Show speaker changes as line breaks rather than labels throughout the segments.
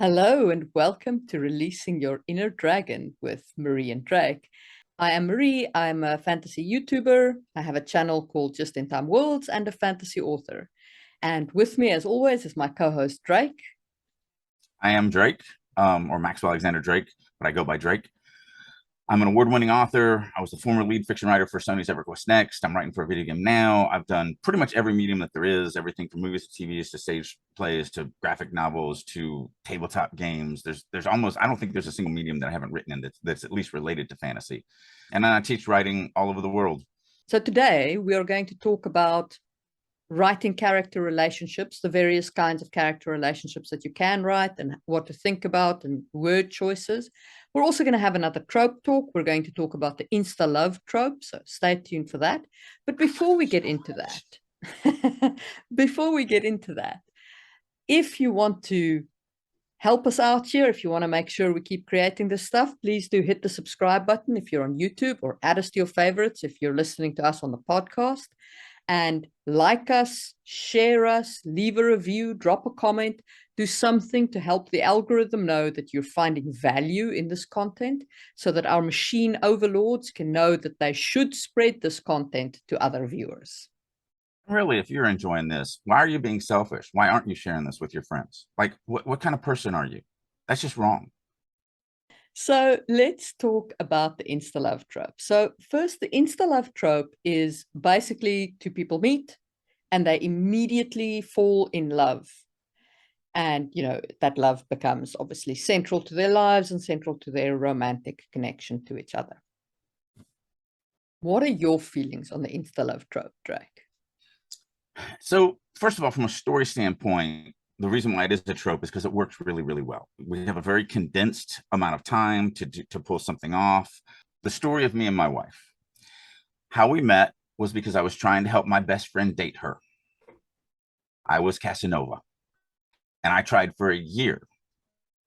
Hello and welcome to Releasing Your Inner Dragon with Marie and Drake. I am Marie. I'm a fantasy YouTuber. I have a channel called Just in Time Worlds and a fantasy author. And with me, as always, is my co-host Drake.
I am Drake, or Maxwell Alexander Drake, but I go by Drake. I'm an award-winning author. I was the former lead fiction writer for Sony's What's Next. I'm writing for a video game now. I've done pretty much every medium that there is, everything from movies to TVs to stage plays to graphic novels to tabletop games. There's almost, I don't think there's a single medium that I haven't written in that's at least related to fantasy. And I teach writing all over the world.
So today we are going to talk about writing character relationships, the various kinds of character relationships that you can write and what to think about and word choices. We're also going to have another trope talk. We're going to talk about the Insta Love trope, so stay tuned for that. But before we get into that, if you want to help us out here, if you want to make sure we keep creating this stuff, please do hit the subscribe button if you're on YouTube, or add us to your favorites if you're listening to us on the podcast. And like us, share us, leave a review, drop a comment, do something to help the algorithm know that you're finding value in this content, so that our machine overlords can know that they should spread this content to other viewers.
Really, if you're enjoying this, why are you being selfish? Why aren't you sharing this with your friends? Like, what kind of person are you? That's just wrong.
So let's talk about the Insta Love trope. So first, the Insta Love trope is basically two people meet and they immediately fall in love. And, you know, that love becomes obviously central to their lives and central to their romantic connection to each other. What are your feelings on the Insta Love trope, Drake?
So first of all, from a story standpoint, the reason why it is a trope is because it works really, really well. We have a very condensed amount of time to pull something off. The story of me and my wife. How we met was because I was trying to help my best friend date her. I was Casanova. And I tried for a year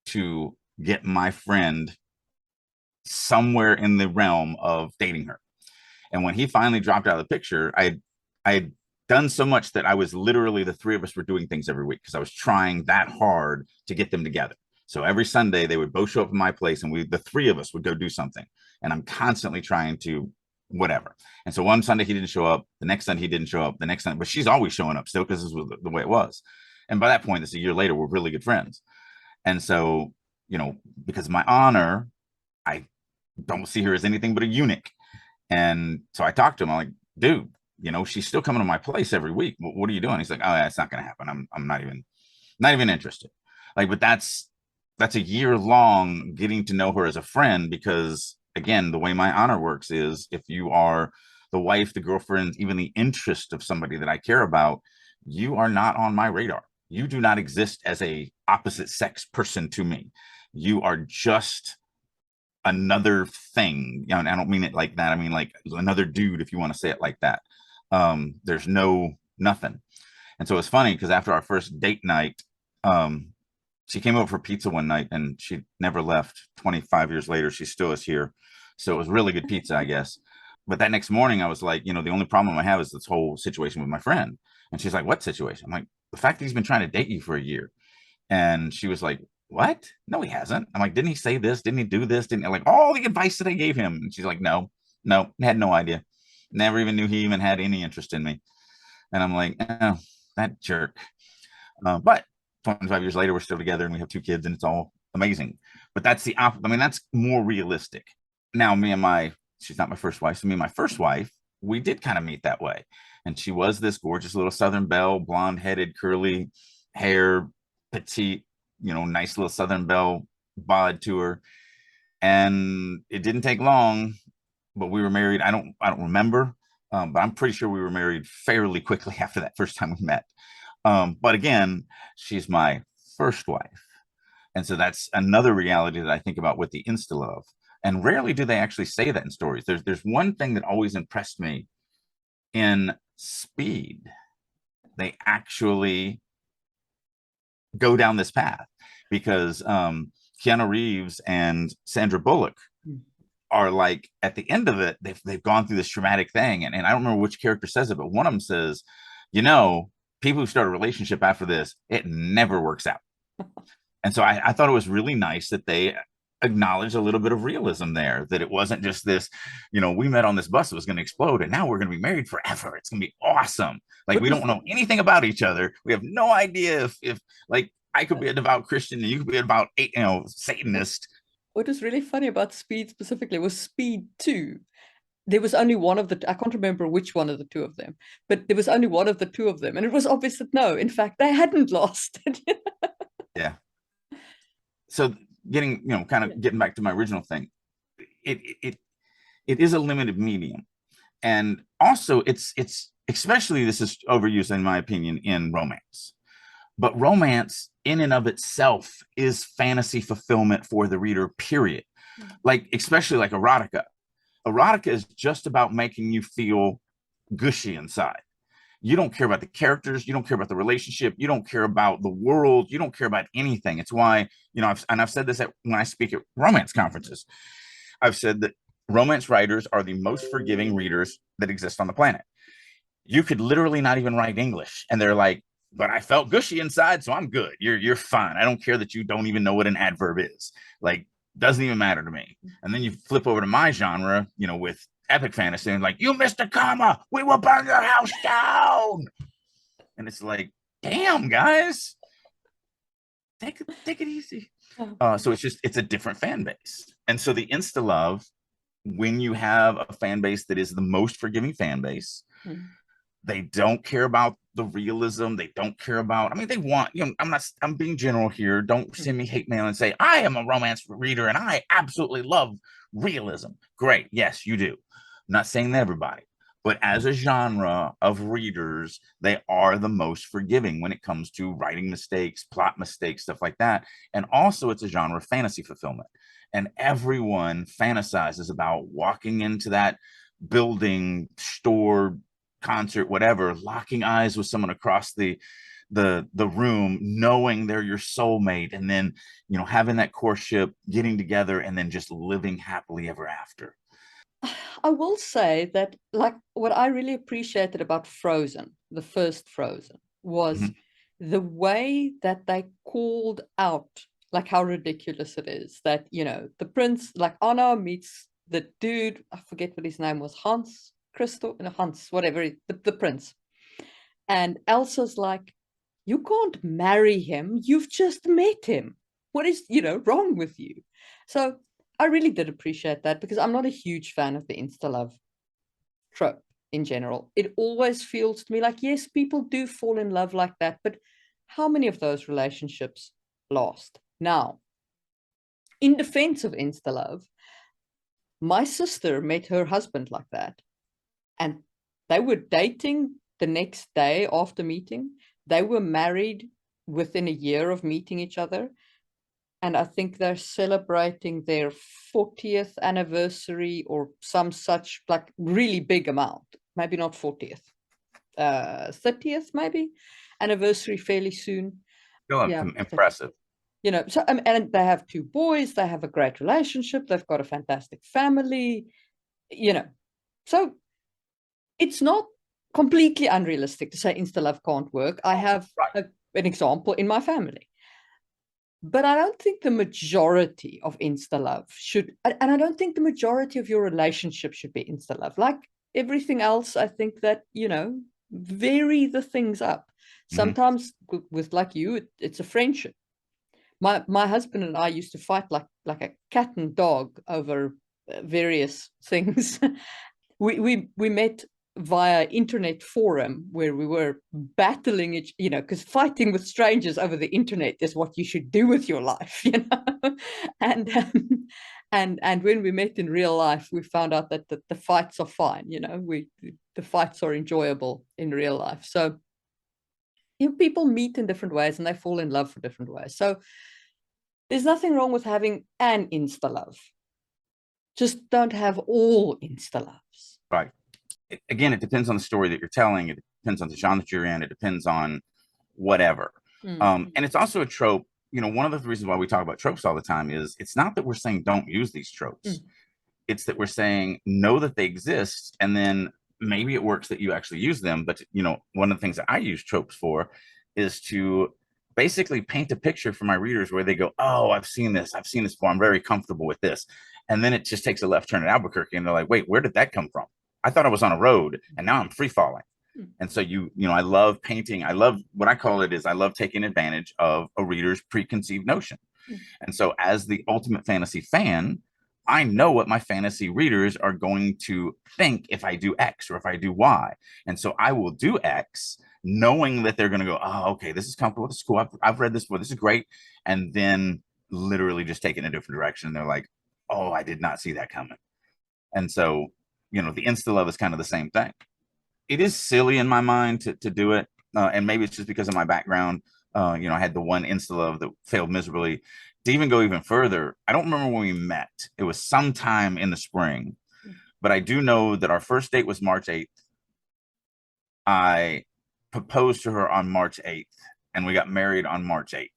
to get my friend somewhere in the realm of dating her. And when he finally dropped out of the picture, I had done so much that I was literally, the three of us were doing things every week because I was trying that hard to get them together. So every Sunday they would both show up at my place and the three of us would go do something. And I'm constantly trying to whatever. And so one Sunday he didn't show up. The next Sunday he didn't show up. The next Sunday, but she's always showing up still because this was the way it was. And by that point, this is a year later, we're really good friends. And so, you know, because of my honor, I don't see her as anything but a eunuch. And so I talked to him. I'm like, dude, you know, she's still coming to my place every week. What are you doing? He's like, oh, yeah, it's not going to happen. I'm not even interested. Like, but that's a year long getting to know her as a friend, because again, the way my honor works is if you are the wife, the girlfriend, even the interest of somebody that I care about, you are not on my radar. You do not exist as a opposite sex person to me. You are just another thing. You know, and I don't mean it like that. I mean like another dude, if you want to say it like that. There's nothing. And so it's funny because after our first date night, she came over for pizza one night and she never left. 25 years later, she still is here. So it was really good pizza, I guess. But that next morning I was like, you know, the only problem I have is this whole situation with my friend. And she's like, what situation? I'm like, the fact that he's been trying to date you for a year. And she was like, what? No, he hasn't. I'm like, didn't he say this? Didn't he do this? Didn't he? Like all the advice that I gave him. And she's like, no, had no idea. Never even knew he even had any interest in me. And I'm like, oh, that jerk. But 25 years later, we're still together and we have 2 kids and it's all amazing. But that's I mean, that's more realistic. Now, she's not my first wife. So me and my first wife, we did kind of meet that way. And she was this gorgeous little Southern belle, blonde headed, curly hair, petite, you know, nice little Southern belle bod to her. And it didn't take long, but we were married. I don't remember, but I'm pretty sure we were married fairly quickly after that first time we met. But again, she's my first wife. And so that's another reality that I think about with the Insta Love. And rarely do they actually say that in stories. There's one thing that always impressed me in Speed. They actually go down this path because Keanu Reeves and Sandra Bullock are like, at the end of it, they've gone through this traumatic thing. And I don't remember which character says it, but one of them says, you know, people who start a relationship after this, it never works out. And so I thought it was really nice that they acknowledged a little bit of realism there, that it wasn't just this, we met on this bus that was going to explode and now we're going to be married forever. It's going to be awesome. Like, we don't know anything about each other. We have no idea if like I could be a devout Christian and you could be a devout, Satanist.
What was really funny about Speed specifically was Speed 2. There was only one of the, I can't remember which one of the two of them, but there was only one of the two of them. And it was obvious that no, in fact, they hadn't lost.
Yeah. So getting back to my original thing, it is a limited medium. And also it's especially, this is overused in my opinion in romance. But romance in and of itself is fantasy fulfillment for the reader, period. Like, especially like erotica. Erotica is just about making you feel gushy inside. You don't care about the characters. You don't care about the relationship. You don't care about the world. You don't care about anything. It's why, I've said this when I speak at romance conferences. I've said that romance writers are the most forgiving readers that exist on the planet. You could literally not even write English, and they're like, but I felt gushy inside, so I'm good. You're fine. I don't care that you don't even know what an adverb is. Like, doesn't even matter to me. And then you flip over to my genre, with epic fantasy, and like, you missed a comma, we will burn your house down. And it's like, damn, guys, take it easy. So it's a different fan base. And so the Insta Love, when you have a fan base that is the most forgiving fan base, they don't care about the realism. They don't care about, they want, I'm being general here. Don't send me hate mail and say, I am a romance reader and I absolutely love realism. Great. Yes, you do. I'm not saying that everybody, but as a genre of readers, they are the most forgiving when it comes to writing mistakes, plot mistakes, stuff like that. And also it's a genre of fantasy fulfillment. And everyone fantasizes about walking into that building, store, concert, whatever, locking eyes with someone across the room, knowing they're your soulmate, and then having that courtship, getting together, and then just living happily ever after.
I will say that, like, what I really appreciated about Frozen, the first Frozen, was the way that they called out like how ridiculous it is that the prince, like, Anna meets the dude, I forget what his name was, Hans, whatever, the prince. And Elsa's like, you can't marry him. You've just met him. What is, wrong with you? So I really did appreciate that, because I'm not a huge fan of the Insta Love trope in general. It always feels to me like, yes, people do fall in love like that, but how many of those relationships last? Now, in defense of Insta Love, my sister met her husband like that. And they were dating the next day after meeting. They were married within a year of meeting each other. And I think they're celebrating their 40th anniversary or some such, like, really big amount. Maybe not 40th, 30th maybe, anniversary fairly soon.
Yeah, impressive.
So and they have 2 boys. They have a great relationship. They've got a fantastic family. So it's not completely unrealistic to say Insta Love can't work. I have an example in my family. But I don't think the majority of Insta Love should, and I don't think the majority of your relationship should be Insta Love. Like everything else, I think that, vary the things up. Sometimes with like you, it's a friendship. My husband and I used to fight like a cat and dog over various things. we met via internet forum where we were battling each, because fighting with strangers over the internet is what you should do with your life, and when we met in real life, we found out that the fights are fine. The fights are enjoyable in real life. So people meet in different ways and they fall in love for different ways. So there's nothing wrong with having an Insta Love. Just don't have all Insta Loves.
Right. Again, it depends on the story that you're telling. It depends on the genre that you're in. It depends on whatever. And it's also a trope. One of the reasons why we talk about tropes all the time is it's not that we're saying don't use these tropes. It's that we're saying know that they exist, and then maybe it works that you actually use them. But one of the things that I use tropes for is to basically paint a picture for my readers where they go, oh, I've seen this before, I'm very comfortable with this. And then it just takes a left turn at Albuquerque and they're like, wait, where did that come from? I thought I was on a road and now I'm free falling. And so I love painting. I love, what I call it is, I love taking advantage of a reader's preconceived notion. And so as the ultimate fantasy fan, I know what my fantasy readers are going to think if I do X or if I do Y. And so I will do X knowing that they're going to go, oh, okay, this is comfortable. This is cool. I've read this before. This is great. And then literally just take it in a different direction. They're like, oh, I did not see that coming. And so, the Insta Love is kind of the same thing. It is silly in my mind to do it. And maybe it's just because of my background. I had the one Insta Love that failed miserably. To even go even further, I don't remember when we met. It was sometime in the spring. But I do know that our first date was March 8th. I proposed to her on March 8th. And we got married on March 8th.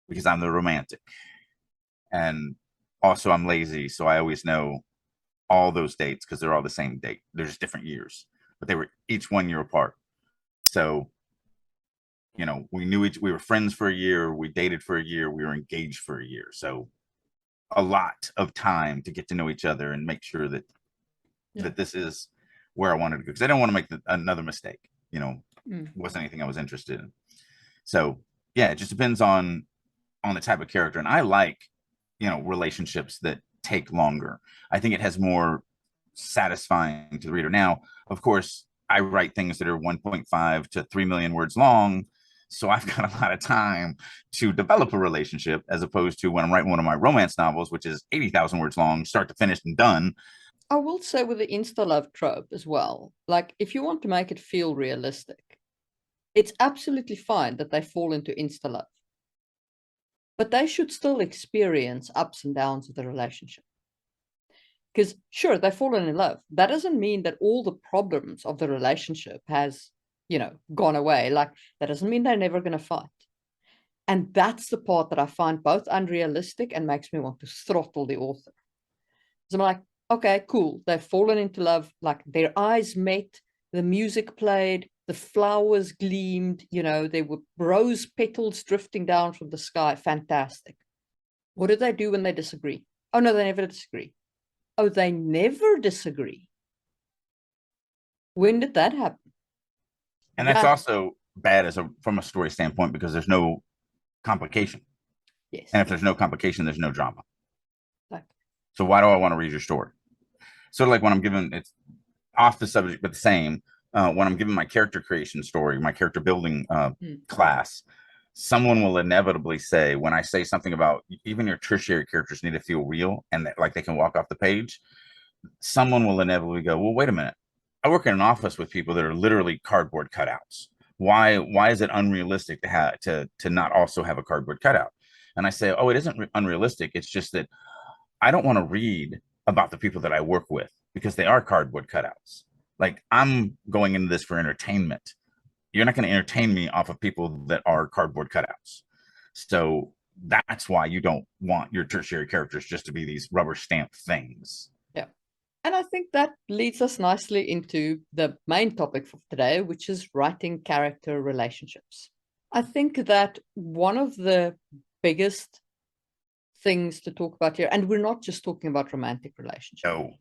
Because I'm the romantic. And also I'm lazy. So I always know all those dates because they're all the same date. They're just different years, but they were each 1 year apart. So, we were friends for a year, we dated for a year, we were engaged for a year. So a lot of time to get to know each other and make sure that this is where I wanted to go. Because I don't want to make another mistake, wasn't anything I was interested in. So yeah, it just depends on the type of character. And I like, relationships that take longer. I think it has more satisfying to the reader. Now, of course, I write things that are 1.5 to 3 million words long. So I've got a lot of time to develop a relationship, as opposed to when I'm writing one of my romance novels, which is 80,000 words long, start to finish and done.
I will say with the Insta Love trope as well, like if you want to make it feel realistic, it's absolutely fine that they fall into Insta Love. But they should still experience ups and downs of the relationship. Because sure, they've fallen in love. That doesn't mean that all the problems of the relationship has, gone away. Like, that doesn't mean they're never going to fight. And that's the part that I find both unrealistic and makes me want to throttle the author. So I'm like, okay, cool. They've fallen into love. Like, their eyes met, the music played, the flowers gleamed, there were rose petals drifting down from the sky. Fantastic. What do they do when they disagree? Oh, no, they never disagree. Oh, they never disagree. When did that happen?
And that's also bad from a story standpoint, because there's no complication.
Yes.
And if there's no complication, there's no drama.
Exactly.
So why do I want to read your story? Sort of like when I'm giving, it's off the subject, but the same. When I'm giving my character creation story, my character building class, someone will inevitably say, when I say something about even your tertiary characters need to feel real and that, like, they can walk off the page, someone will inevitably go, well, wait a minute. I work in an office with people that are literally cardboard cutouts. Why is it unrealistic to have to not also have a cardboard cutout? And I say, oh, it isn't unrealistic. It's just that I don't want to read about the people that I work with because they are cardboard cutouts. Like, I'm going into this for entertainment. You're not going to entertain me off of people that are cardboard cutouts. So that's why you don't want your tertiary characters just to be these rubber stamp things.
Yeah. And I think that leads us nicely into the main topic for today, which is writing character relationships. I think that one of the biggest things to talk about here, and we're not just talking about romantic relationships.
No.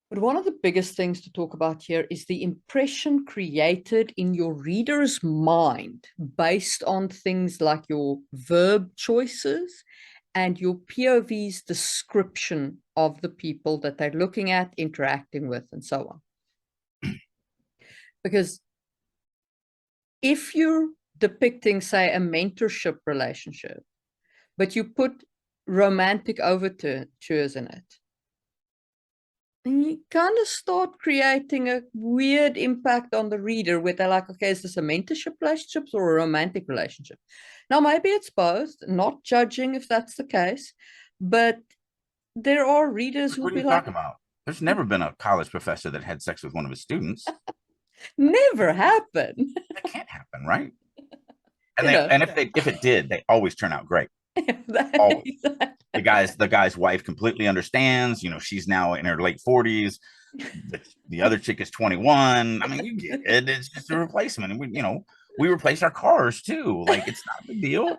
But one of the biggest things to talk about here is the impression created in your reader's mind based on things like your verb choices and your POV's description of the people that they're looking at, interacting with, and so on. Because if you're depicting, say, a mentorship relationship, but you put romantic overtures in it, and you kind of start creating a weird impact on the reader where they're like, okay, is this a mentorship relationship or a romantic relationship? Now, maybe it's both, not judging if that's the case, but there are readers who will be like... What
are you talking about? There's never been a college professor that had sex with one of his students.
Never happened.
That can't happen, right? And if it did, they always turn out great. Always. The guy's wife completely understands. She's now in her late 40s. The other chick is 21. I mean, you get it. It's just a replacement. And We replace our cars too. Like, it's not a big deal.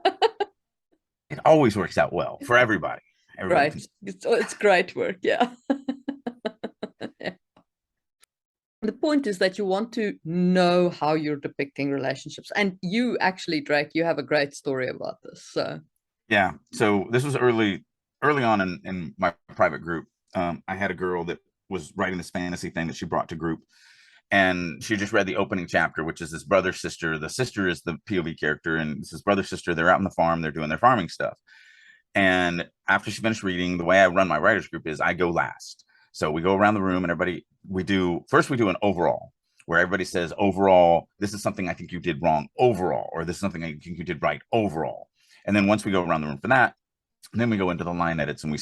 It always works out well for everybody. Everybody
Right. It's great work. Yeah. Yeah. The point is that you want to know how you're depicting relationships. And you actually, Drake, you have a great story about this. So
yeah. So this was early on in my private group. I had a girl that was writing this fantasy thing that she brought to group, and she just read the opening chapter, which is this brother sister. The sister is the POV character, and this is brother sister. They're out on the farm. They're doing their farming stuff. And after she finished reading, the way I run my writers group is I go last. So we go around the room and everybody, we do an overall where everybody says, overall, this is something I think you did wrong overall, or this is something I think you did right overall. And then once we go around the room for that, then we go into the line edits, and we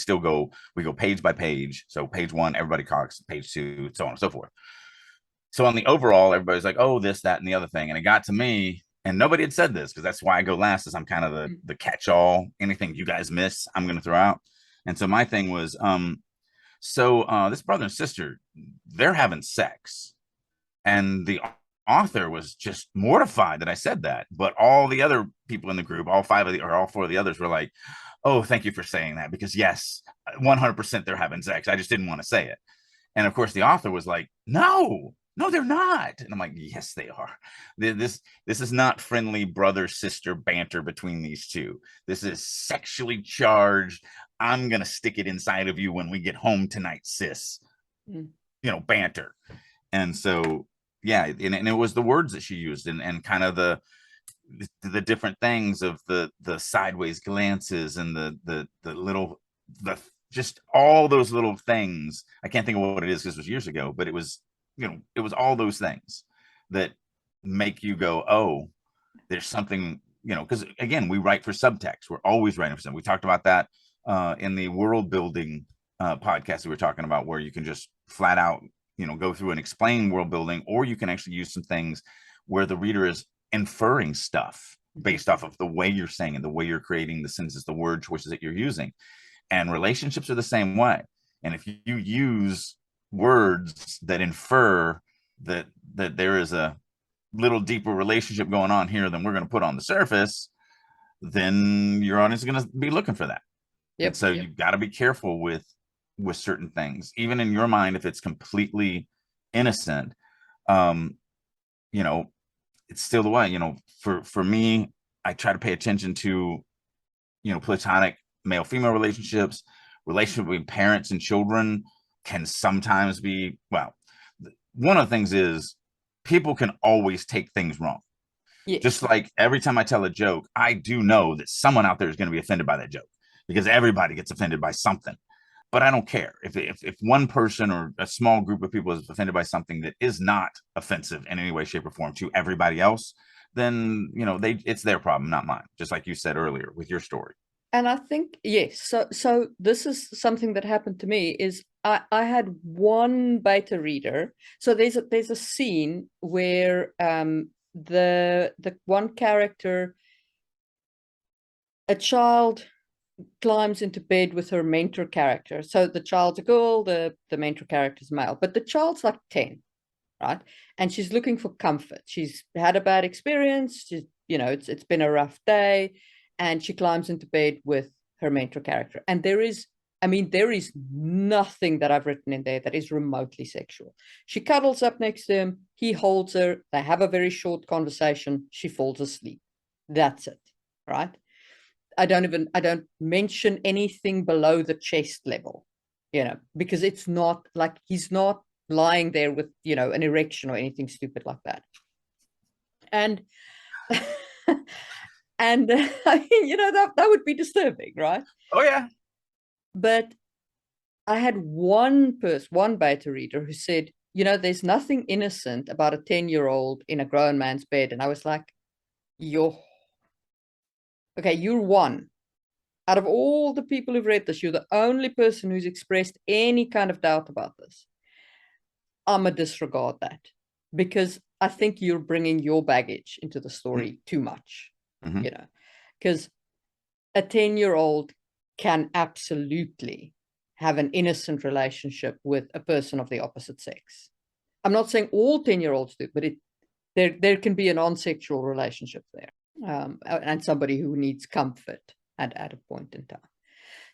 go page by page. So page 1, everybody talks, page 2, so on and so forth. So on the overall, everybody's like, oh, this, that, and the other thing. And it got to me, and nobody had said this, because that's why I go last, is I'm kind of the catch-all. Anything you guys miss, I'm going to throw out. And so my thing was, this brother and sister, they're having sex. And the author was just mortified that I said that. But all the other people in the group, all 4 of the others were like, oh, thank you for saying that. Because yes, 100% they're having sex. I just didn't want to say it. And of course, the author was like, no, they're not. And I'm like, yes, they are. This is not friendly brother-sister banter between these two. This is sexually charged. I'm going to stick it inside of you when we get home tonight, sis. Banter. And so, yeah, and it was the words that she used, and kind of the different things of the sideways glances and the little, just all those little things. I can't think of what it is because it was years ago, but it was all those things that make you go, oh, there's something, because again, we write for subtext. We're always writing for something. We talked about that in the world building podcast that we were talking about, where you can just flat out, go through and explain world building, or you can actually use some things where the reader is inferring stuff based off of the way you're saying and the way you're creating the sentences, the word choices that you're using. And relationships are the same way. And if you use words that infer that there is a little deeper relationship going on here than we're going to put on the surface, then your audience is going to be looking for that. Yep. And so you've got to be careful with certain things, even in your mind. If it's completely innocent, it's still the way. For me, I try to pay attention to platonic male-female relationships. Relationship between parents and children can sometimes be, well, one of the things is people can always take things wrong. Yes. Just like every time I tell a joke, I do know that someone out there is going to be offended by that joke, because everybody gets offended by something. But I don't care if one person or a small group of people is offended by something that is not offensive in any way, shape, or form to everybody else, then it's their problem, not mine. Just like you said earlier with your story.
And I think, yes, so this is something that happened to me. Is I had one beta reader. So there's a scene where the one character, a child, climbs into bed with her mentor character. So the child's a girl, the mentor character's male, but the child's like 10, right? And she's looking for comfort. She's had a bad experience. She's, it's been a rough day. And she climbs into bed with her mentor character. And there is nothing that I've written in there that is remotely sexual. She cuddles up next to him. He holds her. They have a very short conversation. She falls asleep. That's it, right? I don't mention anything below the chest level, because it's not like he's not lying there with, an erection or anything stupid like that. And and I mean, that would be disturbing, right?
Oh yeah.
But I had one beta reader who said, there's nothing innocent about a 10-year-old in a grown man's bed. And I was like, you're one. Out of all the people who've read this, you're the only person who's expressed any kind of doubt about this. I'm going to disregard that, because I think you're bringing your baggage into the story too much, because a 10-year-old can absolutely have an innocent relationship with a person of the opposite sex. I'm not saying all 10-year-olds do, but there can be a non-sexual relationship there, and somebody who needs comfort at a point in time.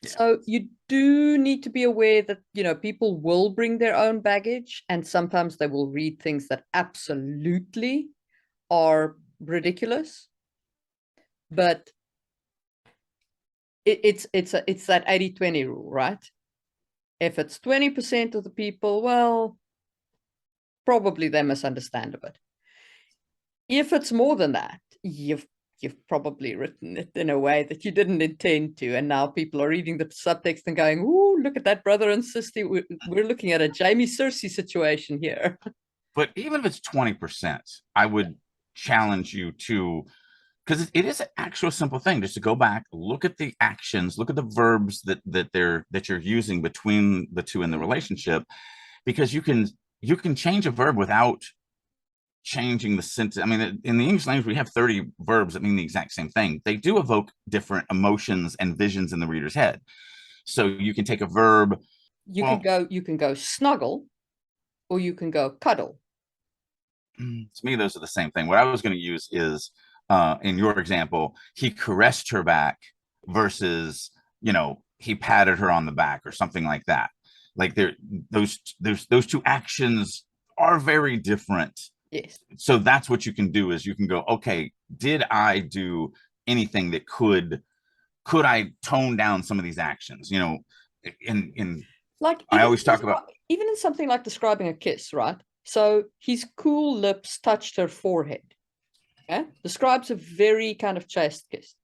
Yeah. So you do need to be aware that, you know, people will bring their own baggage, and sometimes they will read things that absolutely are ridiculous. But it's that 80-20 rule, right? If it's 20% of the people, well, probably they misunderstand a bit. If it's more than that, you've probably written it in a way that you didn't intend to, and now people are reading the subtext and going, "Ooh, look at that brother and sister. We're looking at a Jamie Cersei situation here."
But even if it's 20%, I would challenge you to, because it is an actual simple thing, just to go back, look at the actions, look at the verbs that you're using between the two in the relationship, because you can change a verb without changing the sentence. I mean, in the English language, we have 30 verbs that mean the exact same thing. They do evoke different emotions and visions in the reader's head. So you can take a verb.
You can go snuggle, or you can go cuddle.
To me, those are the same thing. What I was going to use is, in your example, he caressed her back versus, you know, he patted her on the back or something like that. Like those two actions are very different.
Yes.
So that's what you can do, is you can go, okay, did I do anything that could I tone down some of these actions? You know, in like, I always talk about,
even in something like describing a kiss, right? So his cool lips touched her forehead. Okay? Describes a very kind of chaste kiss.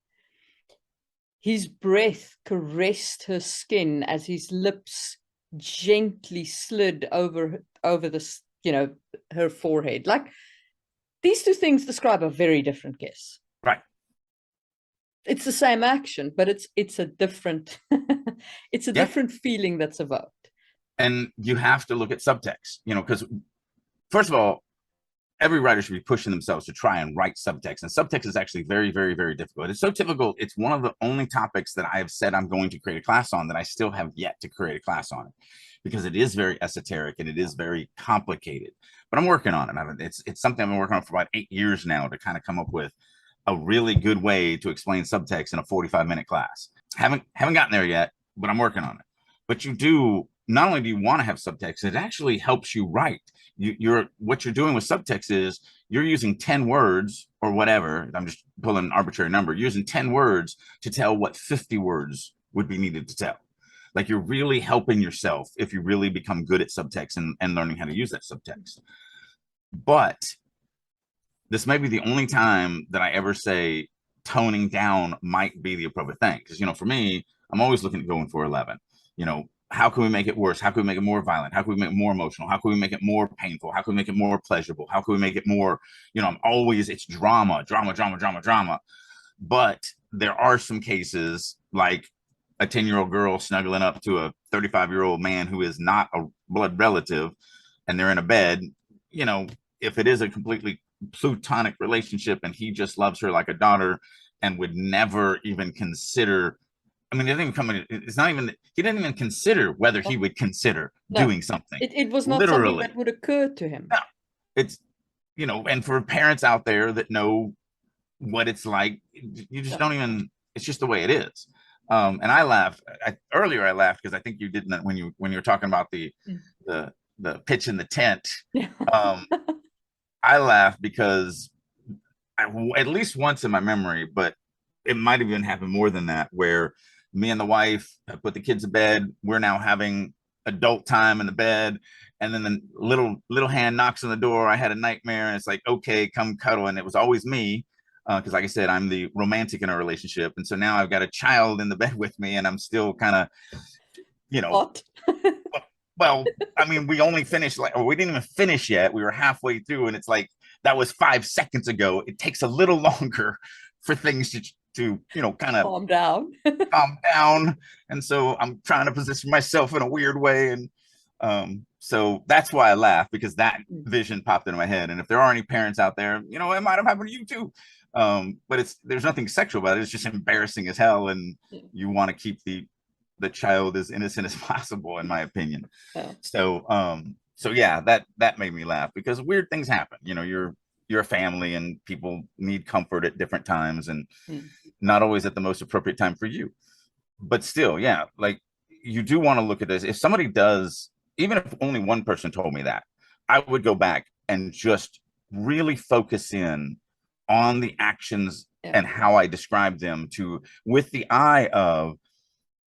His breath caressed her skin as his lips gently slid over this, you know, her forehead. Like, these two things describe a very different kiss.
Right.
It's the same action, but it's a different it's a different feeling that's evoked.
And you have to look at subtext, you know, because first of all, every writer should be pushing themselves to try and write subtext. And subtext is actually very, very, very difficult. It's so difficult. It's one of the only topics that I've said I'm going to create a class on that I still have yet to create a class on it, because it is very esoteric and it is very complicated. But I'm working on it. It's something I've been working on for about 8 years now, to kind of come up with a really good way to explain subtext in a 45-minute class. Haven't gotten there yet, but I'm working on it. But you do, not only do you want to have subtext, it actually helps you write. What you're doing with subtext is you're using 10 words or whatever. I'm just pulling an arbitrary number, using 10 words to tell what 50 words would be needed to tell. Like, you're really helping yourself if you really become good at subtext and learning how to use that subtext. But this may be the only time that I ever say toning down might be the appropriate thing. Because, you know, for me, I'm always looking at going for 11. You know, how can we make it worse? How can we make it more violent? How can we make it more emotional? How can we make it more painful? How can we make it more pleasurable? How can we make it more, you know, it's drama. But there are some cases, like a 10-year-old girl snuggling up to a 35-year-old man who is not a blood relative, and they're in a bed. You know, if it is a completely platonic relationship and he just loves her like a daughter and would never even consider, I mean, it didn't even come in, it's not even, he didn't even consider whether he would consider doing something.
It was not something that would occur to him.
No, it's, you know, and for parents out there that know what it's like, you just don't even, it's just the way it is. And I laughed earlier. I laughed because I think you didn't, when you were talking about the pitch in the tent. I laughed because at least once in my memory, but it might have even happened more than that, where me and the wife put the kids to bed. We're now having adult time in the bed, and then the little hand knocks on the door. I had a nightmare, and it's like, okay, come cuddle. And it was always me, because like I said, I'm the romantic in our relationship, and so now I've got a child in the bed with me, and I'm still kind of, you know. Well, I mean, we only finished, we didn't even finish yet. We were halfway through, and it's like, that was 5 seconds ago. It takes a little longer for things to you know, kind of calm down. And so I'm trying to position myself in a weird way. And so that's why I laugh, because that vision popped into my head. And if there are any parents out there, you know, it might have happened to you too. But there's nothing sexual about it. It's just embarrassing as hell. And you want to keep the child as innocent as possible, in my opinion. So yeah, that made me laugh, because weird things happen. You know, you're a family and people need comfort at different times and
Mm.
not always at the most appropriate time for you. But still, yeah, like you do want to look at this. If somebody does, even if only one person told me that, I would go back and just really focus in on the actions and how I describe them to with the eye of,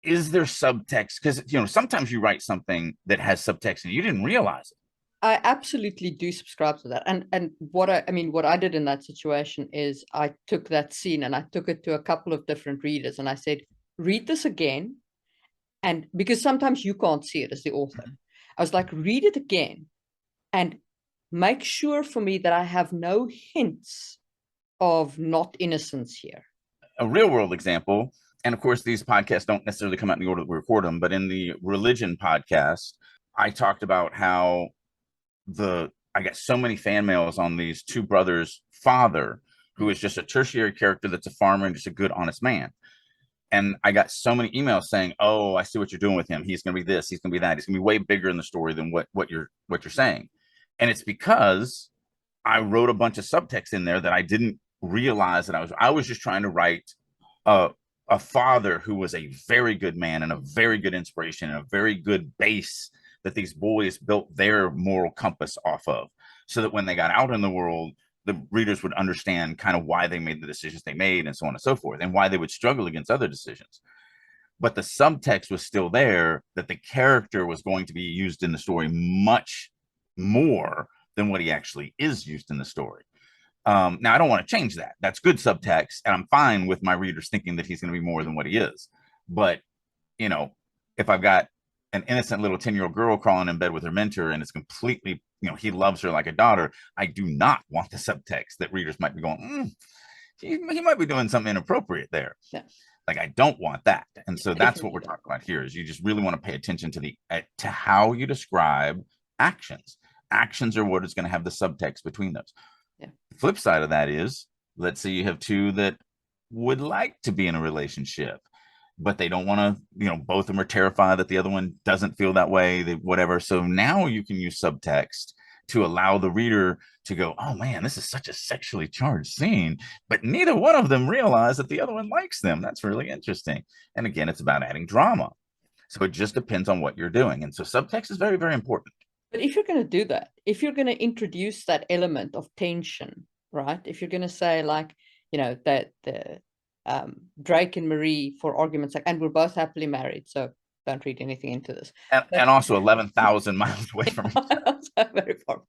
is there subtext? Because sometimes you write something that has subtext and you didn't realize it.
I absolutely do subscribe to that. And what I did in that situation is I took that scene and I took it to a couple of different readers and I said, read this again. And because sometimes you can't see it as the author, I was like, read it again and make sure for me that I have no hints of not innocence here.
A real world example, and of course, these podcasts don't necessarily come out in the order that we record them, but in the religion podcast, I talked about how I got so many fan mails on these two brothers' father, who is just a tertiary character that's a farmer and just a good, honest man. And I got so many emails saying, "Oh, I see what you're doing with him. He's going to be this. He's going to be that. He's going to be way bigger in the story than what you're saying." And it's because I wrote a bunch of subtext in there that I didn't realize that I was just trying to write a father who was a very good man and a very good inspiration and a very good base that these boys built their moral compass off of, so that when they got out in the world, the readers would understand kind of why they made the decisions they made and so on and so forth, and why they would struggle against other decisions. But the subtext was still there, that the character was going to be used in the story much more than what he actually is used in the story. Now, I don't want to change that. That's good subtext, and I'm fine with my readers thinking that he's going to be more than what he is. But, if I've got an innocent little 10-year-old girl crawling in bed with her mentor and it's completely, he loves her like a daughter, I do not want the subtext that readers might be going, he might be doing something inappropriate there.
Yeah.
Like, I don't want that. And so that's what we're talking about here, is you just really want to pay attention to how you describe actions. Actions are what is going to have the subtext between those.
Yeah.
The flip side of that is, let's say you have two that would like to be in a relationship, but they don't want to, both of them are terrified that the other one doesn't feel that way, whatever. So now you can use subtext to allow the reader to go, oh man, this is such a sexually charged scene, but neither one of them realize that the other one likes them. That's really interesting. And again, it's about adding drama. So it just depends on what you're doing. And so subtext is very, very important.
But if you're going to do that, if you're going to introduce that element of tension, right? If you're going to say, like, that the Drake and Marie, for argument's sake, and we're both happily married, so don't read anything into this.
And also 11,000 miles away from each other.
Very far.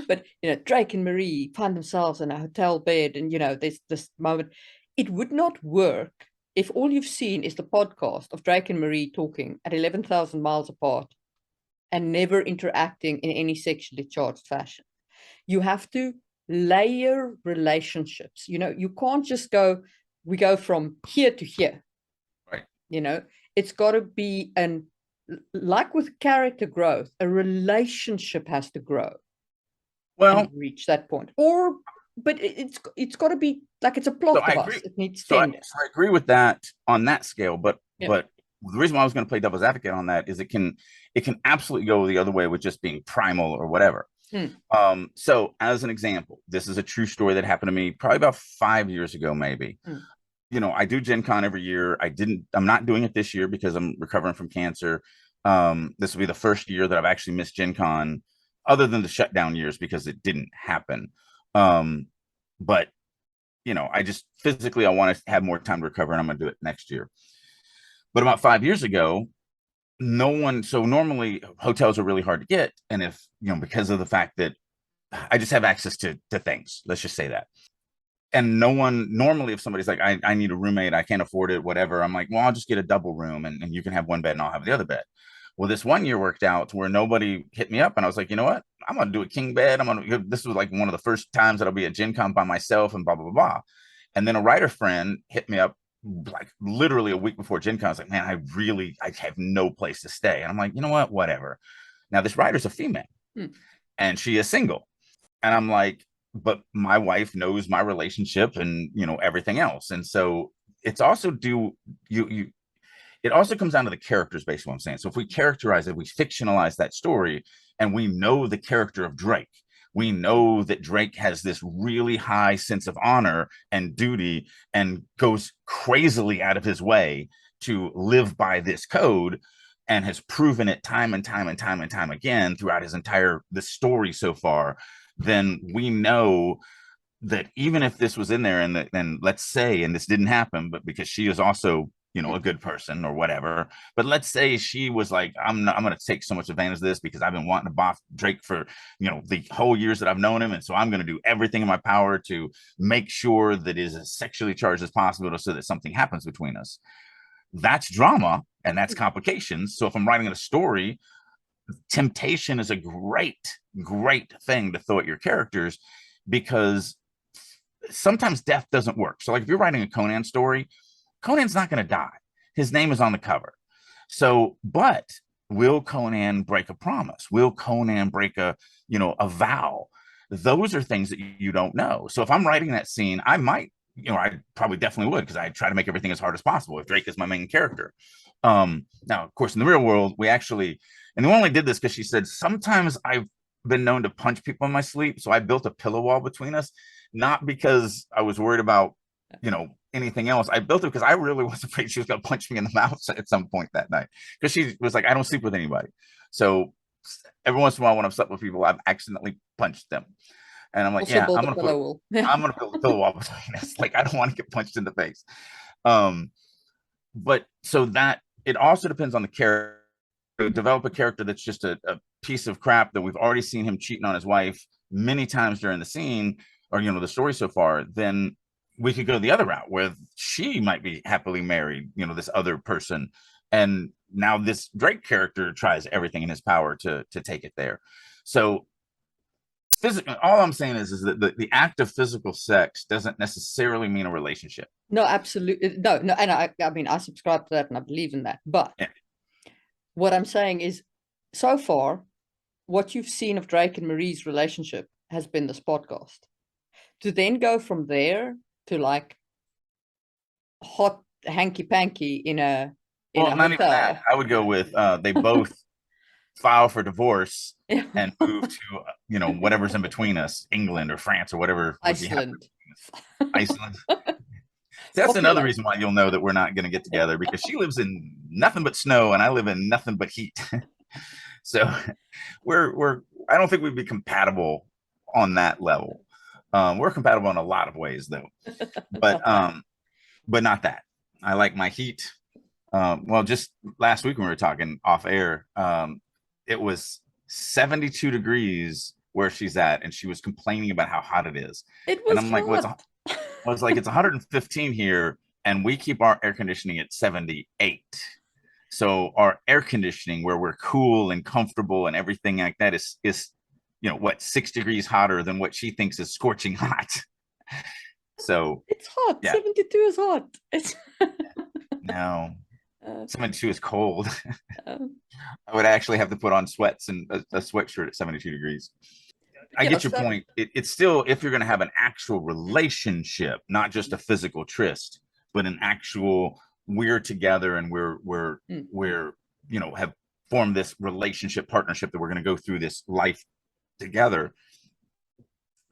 But Drake and Marie find themselves in a hotel bed, and there's this moment. It would not work if all you've seen is the podcast of Drake and Marie talking at 11,000 miles apart and never interacting in any sexually charged fashion. You have to layer relationships. You can't just go, we go from here to here.
Right.
It's got to be like with character growth, a relationship has to grow.
Well,
reach that point. But it's got to be like, it's a plot device. It needs
so I agree with that on that scale, but the reason why I was going to play devil's advocate on that is it can absolutely go the other way with just being primal or whatever. So as an example, this is a true story that happened to me probably about 5 years ago, maybe. I do Gen Con every year. I'm not doing it this year because I'm recovering from cancer. This will be the first year that I've actually missed Gen Con, other than the shutdown years, because it didn't happen. But I just physically, I want to have more time to recover, and I'm going to do it next year. But about 5 years ago, so normally hotels are really hard to get. And if, because of the fact that I just have access to things, let's just say that. And no one, normally if somebody's like, I need a roommate, I can't afford it, whatever, I'm like, well, I'll just get a double room and you can have one bed and I'll have the other bed. Well, this one year worked out to where nobody hit me up, and I was like, you know what? I'm going to do a king bed. This was like one of the first times that I'll be at Gen Con by myself and blah, blah, blah, blah. And then a writer friend hit me up like literally a week before Gen Con. I was like, man, I have no place to stay. And I'm like, you know what? Whatever. Now this writer's a female and she is single. And I'm like, but my wife knows my relationship and, everything else. And so it's also it also comes down to the characters, based on what I'm saying. So if we characterize it, we fictionalize that story, and we know the character of Drake, We know that Drake has this really high sense of honor and duty and goes crazily out of his way to live by this code, and has proven it time and time and time and time again throughout his entire the story so far. Then we know that even if this was in there, and let's say, and this didn't happen, but because she is also, you know, a good person or whatever, but let's say she was like, I'm going to take so much advantage of this because I've been wanting to boss Drake for, you know, the whole years that I've known him, and so I'm going to do everything in my power to make sure that it is as sexually charged as possible so that something happens between us. That's drama and that's complications. So if I'm writing a story, temptation is a great thing to throw at your characters, because sometimes death doesn't work. So like if you're writing a Conan story, Conan's not going to die. His name is on the cover. So, but will Conan break a promise? Will Conan break a, you know, a vow? Those are things that you don't know. So if I'm writing that scene, I might, you know, I probably definitely would, because I try to make everything as hard as possible if Drake is my main character. Now, of course, in the real world, we actually, and we only did this because she said, sometimes I've been known to punch people in my sleep. So I built a pillow wall between us, not because I was worried about, you know, anything else. I built it because I really was afraid she was going to punch me in the mouth at some point that night, because she was like, I don't sleep with anybody. So every once in a while when I've slept with people, I've accidentally punched them. And I'm like,
Also
yeah,
build a pillow wall.
I'm going to build a pillow wall between us. Like, I don't want to get punched in the face. But so that, it also depends on the character. Develop a character that's just a piece of crap that we've already seen him cheating on his wife many times during the scene, or, you know, the story so far, then we could go the other route where she might be happily married, you know, this other person. And now this Drake character tries everything in his power to take it there. So physical, all I'm saying is that the act of physical sex doesn't necessarily mean a relationship.
No, absolutely. No. And I mean, I subscribe to that and I believe in that. But
yeah.
What I'm saying is, so far, what you've seen of Drake and Marie's relationship has been this podcast. To then go from there to like hot hanky panky in a
not
hotel.
even that. I would go with they both file for divorce and move to, you know, whatever's in between us, England or France or whatever.
Iceland.
Iceland. That's another reason why you'll know that we're not going to get together, because she lives in nothing but snow and I live in nothing but heat. So I don't think we'd be compatible on that level. We're compatible in a lot of ways though, but not that. I like my heat. Well, just last week when we were talking off air, it was 72 degrees where she's at, and she was complaining about how hot it is.
It was, and I'm
hot. I was like, it's 115 here, and we keep our air conditioning at 78. So our air conditioning, where we're cool and comfortable and everything like that, is you know what, 6 degrees hotter than what she thinks is scorching hot. So
it's hot. Yeah. 72 is hot. It's
no. 72 is cold. I would actually have to put on sweats and a sweatshirt at 72 degrees. I get your point. It's still, if you're going to have an actual relationship, not just a physical tryst, but an actual, we're together and we're you know, have formed this relationship partnership that we're going to go through this life together.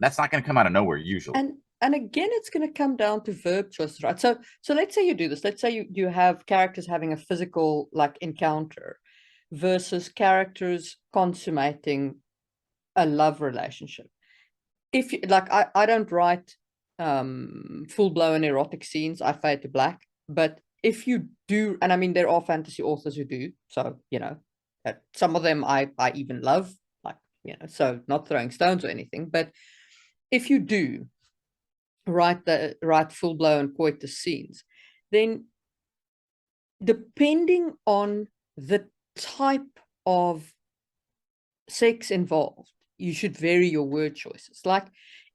That's not going to come out of nowhere usually.
And again, it's going to come down to verb choices, right? So let's say you do this. Let's say you have characters having a physical like encounter versus characters consummating a love relationship. If you like, I don't write full-blown erotic scenes. I fade to black. But if you do, and I mean, there are fantasy authors who do, so you know, some of them I even love, like, you know, so not throwing stones or anything. But if you do write full-blown coitus scenes, then depending on the type of sex involved, you should vary your word choices. Like,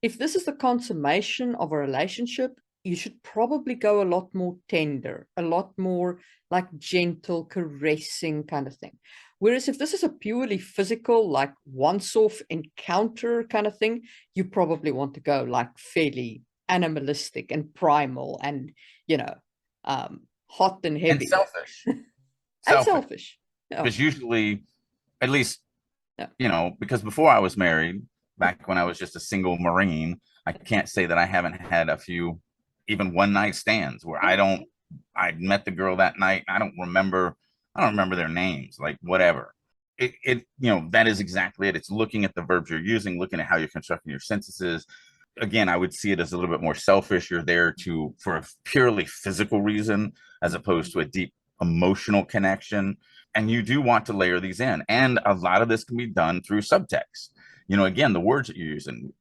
if this is the consummation of a relationship, you should probably go a lot more tender, a lot more like gentle, caressing kind of thing. Whereas if this is a purely physical, like once-off encounter kind of thing, you probably want to go like fairly animalistic and primal and, you know, hot and heavy.
And selfish.
And selfish.
Because usually, at least, you know, because before I was married, back when I was just a single Marine. I can't say that I haven't had a few, even one night stands where I met the girl that night. I don't remember their names, like whatever. That is exactly it. It's looking at the verbs you're using, looking at how you're constructing your sentences. Again, I would see it as a little bit more selfish. You're there for a purely physical reason as opposed to a deep emotional connection. And you do want to layer these in. And a lot of this can be done through subtext. Again, the words that you're using.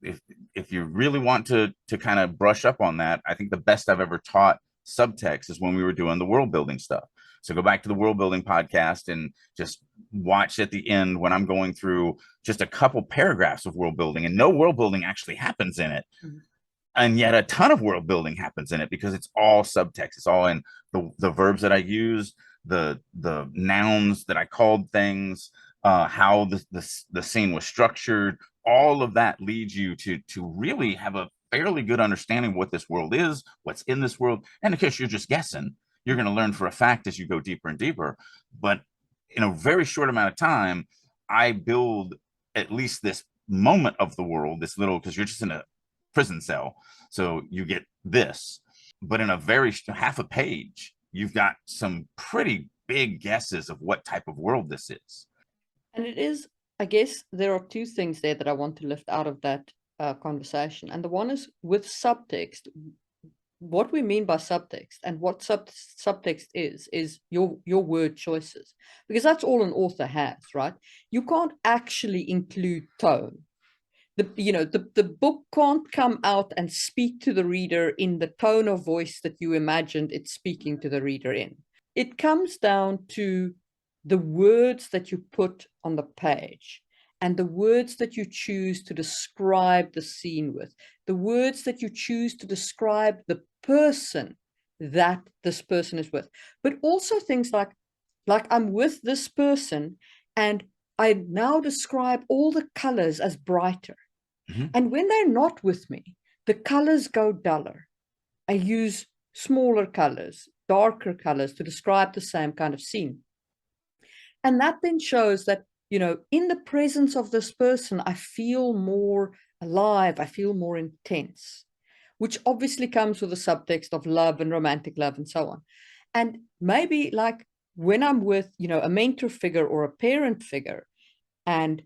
If you really want to kind of brush up on that, I think the best I've ever taught subtext is when we were doing the world building stuff. So go back to the world building podcast and just watch at the end when I'm going through just a couple paragraphs of world building, and no world building actually happens in it. Mm-hmm. And yet a ton of world building happens in it because it's all subtext. It's all in the verbs that I use, the nouns that I called things, how the scene was structured. All of that leads you to really have a fairly good understanding of what this world is, what's in this world. And of course, you're just guessing. You're going to learn for a fact as you go deeper and deeper. But in a very short amount of time, I build at least this moment of the world, this little, because you're just in a prison cell. So you get this, but in a very half a page, you've got some pretty big guesses of what type of world this is.
And it is, I guess there are two things there that I want to lift out of that conversation. And the one is with subtext. What we mean by subtext and what subtext is your word choices, because that's all an author has, right? You can't actually include tone. The book can't come out and speak to the reader in the tone of voice that you imagined it speaking to the reader in. It comes down to the words that you put on the page and the words that you choose to describe the scene with, the words that you choose to describe the person that this person is with, but also things like I'm with this person and I now describe all the colors as brighter. Mm-hmm. And when they're not with me, the colors go duller. I use smaller colors, darker colors to describe the same kind of scene. And that then shows that, in the presence of this person, I feel more alive, I feel more intense, which obviously comes with a subtext of love and romantic love and so on. And maybe like when I'm with, a mentor figure or a parent figure, and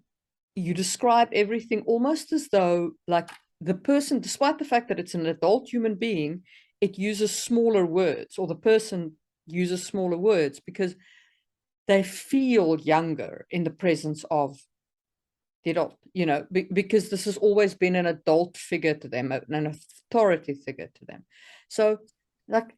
you describe everything almost as though like the person, despite the fact that it's an adult human being, it uses smaller words, or the person uses smaller words because they feel younger in the presence of the adult, because this has always been an adult figure to them, an authority figure to them. So like,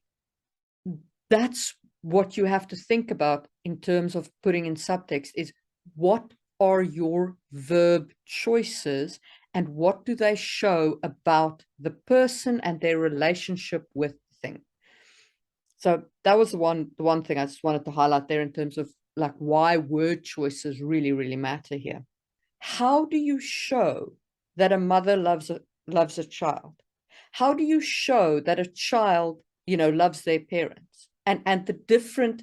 that's what you have to think about in terms of putting in subtext is what are your verb choices and what do they show about the person and their relationship with the thing. So that was the one thing I just wanted to highlight there in terms of like why word choices really, really matter here. How do you show that a mother loves a child? How do you show that a child, loves their parents and the different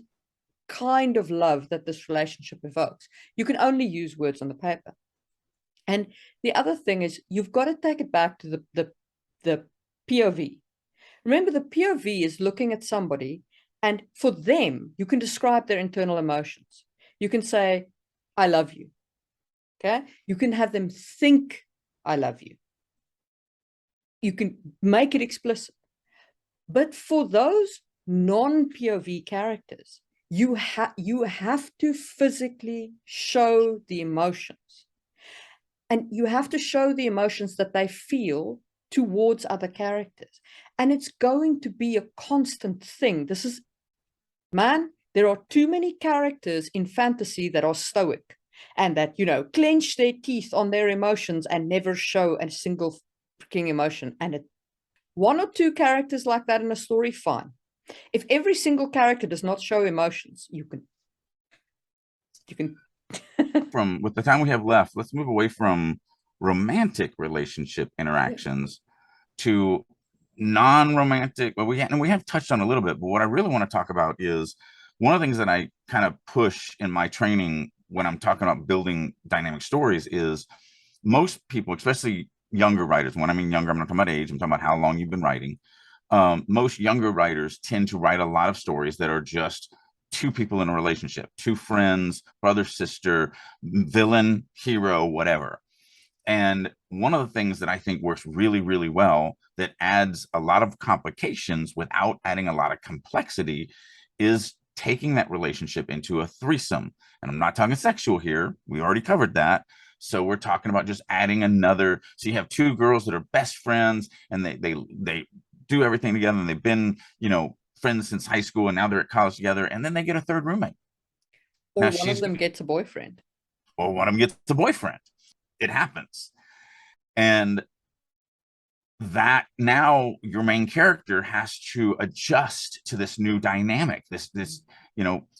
kind of love that this relationship evokes? You can only use words on the paper. And the other thing is you've got to take it back to the POV. Remember, the POV is looking at somebody, and for them, you can describe their internal emotions. You can say, I love you. Okay? You can have them think, I love you. You can make it explicit. But for those non-POV characters, you have to physically show the emotions. And you have to show the emotions that they feel towards other characters. And it's going to be a constant thing. There are too many characters in fantasy that are stoic and that, clench their teeth on their emotions and never show a single freaking emotion. And one or two characters like that in a story, fine. If every single character does not show emotions, you can
From with the time we have left, let's move away from romantic relationship interactions to non-romantic. Well, we have touched on a little bit, but what I really want to talk about is one of the things that I kind of push in my training when I'm talking about building dynamic stories is most people, especially younger writers, when I mean younger, I'm not talking about age, I'm talking about how long you've been writing. Most younger writers tend to write a lot of stories that are just two people in a relationship, two friends, brother, sister, villain, hero, whatever. And one of the things that I think works really, really well that adds a lot of complications without adding a lot of complexity is taking that relationship into a threesome. And I'm not talking sexual here. We already covered that. So we're talking about just adding another. So you have two girls that are best friends and they do everything together, and they've been, friends since high school, and now they're at college together, and then they get a third roommate.
Or one of them gets a boyfriend.
Or one of them gets a boyfriend. It happens. And that now your main character has to adjust to this new dynamic. This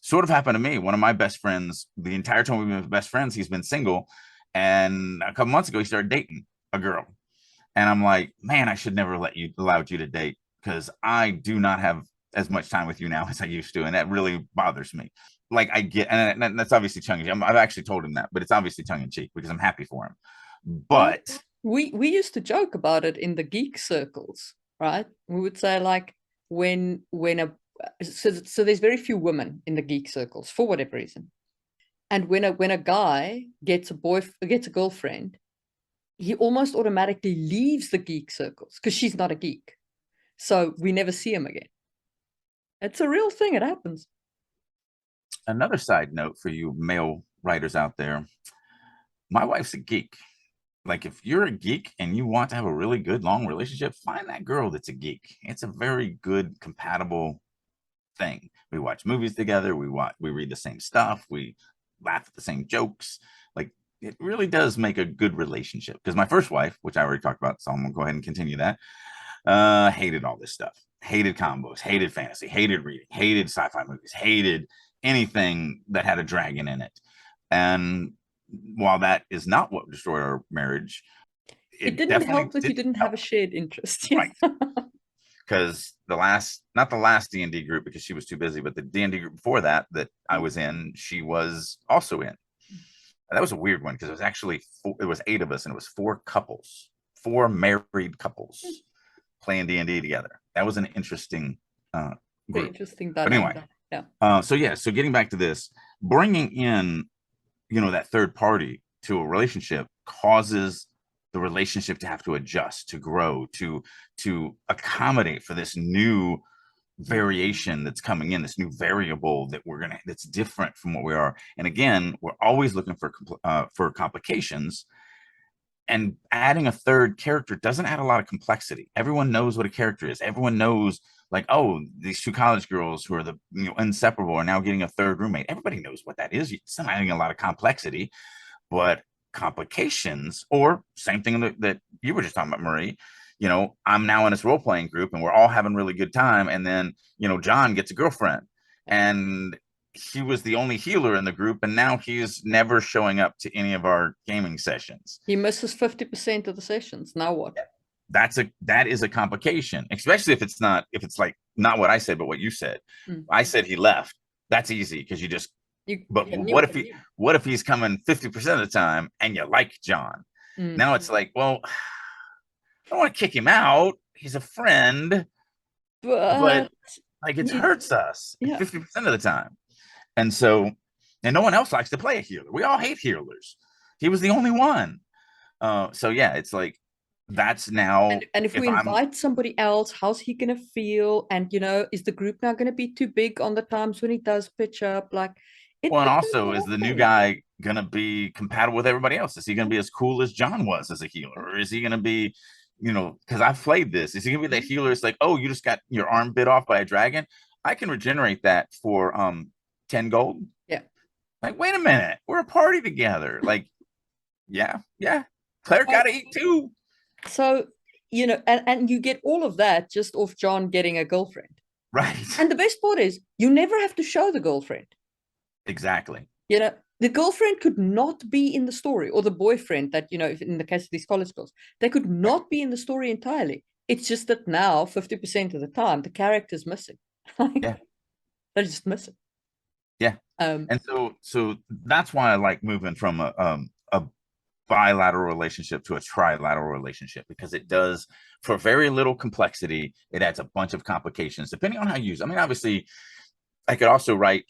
sort of happened to me. One of my best friends, the entire time we've been best friends, he's been single. And a couple months ago, he started dating a girl. And I'm like, man, I should never allowed you to date, because I do not have as much time with you now as I used to. And that really bothers me. Like, I get, and that's obviously tongue in cheek. I've actually told him that, but it's obviously tongue in cheek because I'm happy for him. But
we used to joke about it in the geek circles, right? We would say, like, when so there's very few women in the geek circles for whatever reason. And when a guy gets a girlfriend, he almost automatically leaves the geek circles because she's not a geek. So we never see him again. It's a real thing. It happens.
Another side note for you male writers out there, my wife's a geek. Like, if you're a geek and you want to have a really good long relationship, find that girl that's a geek. It's a very good compatible thing. We watch movies together. We read the same stuff. We laugh at the same jokes. Like, it really does make a good relationship. Because my first wife, which I already talked about, so I'm gonna go ahead and continue that, hated all this stuff. Hated combos, hated fantasy, hated reading, hated sci-fi movies, hated anything that had a dragon in it. And while that is not what destroyed our marriage,
it didn't help that you didn't have a shared interest.
Right. Because not the last D&D group, because she was too busy, but the D&D group before that I was in, she was also in. And that was a weird one, because it was actually it was 8 of us, and it was 4 couples, 4 married couples playing D&D together. That was an interesting group.
Interesting
dynamic. But anyway, so getting back to this, bringing in that third party to a relationship causes the relationship to have to adjust, to grow, to accommodate for this new variation that's coming in, this new variable that's different from what we are. And again, we're always looking for complications, and adding a third character doesn't add a lot of complexity. Everyone knows what a character is. Everyone knows, like, oh, these 2 college girls who are the inseparable are now getting a third roommate. Everybody knows what that is. It's not adding a lot of complexity, but complications, or same thing that you were just talking about, Marie. I'm now in this role-playing group, and we're all having really good time, and then John gets a girlfriend, and he was the only healer in the group, and now he's never showing up to any of our gaming sessions.
He misses 50% of the sessions. Now what?
That is a complication, especially if it's like not what I said, but what you said. I said he left. That's easy, because but what if he's coming 50% of the time and you like John? Now it's like, well, I don't want to kick him out. He's a friend, but like, it hurts us 50% of the time. And no one else likes to play a healer. We all hate healers. He was the only one. So yeah, it's like, that's now.
And if we invite somebody else, how's he going to feel? And, is the group now going to be too big on the times when he does pitch up? Like,
and also, is the new guy going to be compatible with everybody else? Is he going to be as cool as John was as a healer? Or is he going to be, because I've played this, is he going to be that healer? It's like, oh, you just got your arm bit off by a dragon. I can regenerate that for 10 gold.
Yeah.
Like, wait a minute, we're a party together. Like, yeah. Claire got to eat too.
So, and you get all of that just off John getting a girlfriend.
Right.
And the best part is, you never have to show the girlfriend.
Exactly.
The girlfriend could not be in the story, or the boyfriend that, if in the case of these college girls, they could not be in the story entirely. It's just that now, 50% of the time, the character's missing.
Yeah.
They're just missing.
Yeah. And so that's why I like moving from a bilateral relationship to a trilateral relationship, because it does, for very little complexity, it adds a bunch of complications depending on how you use it. I mean, obviously, I could also write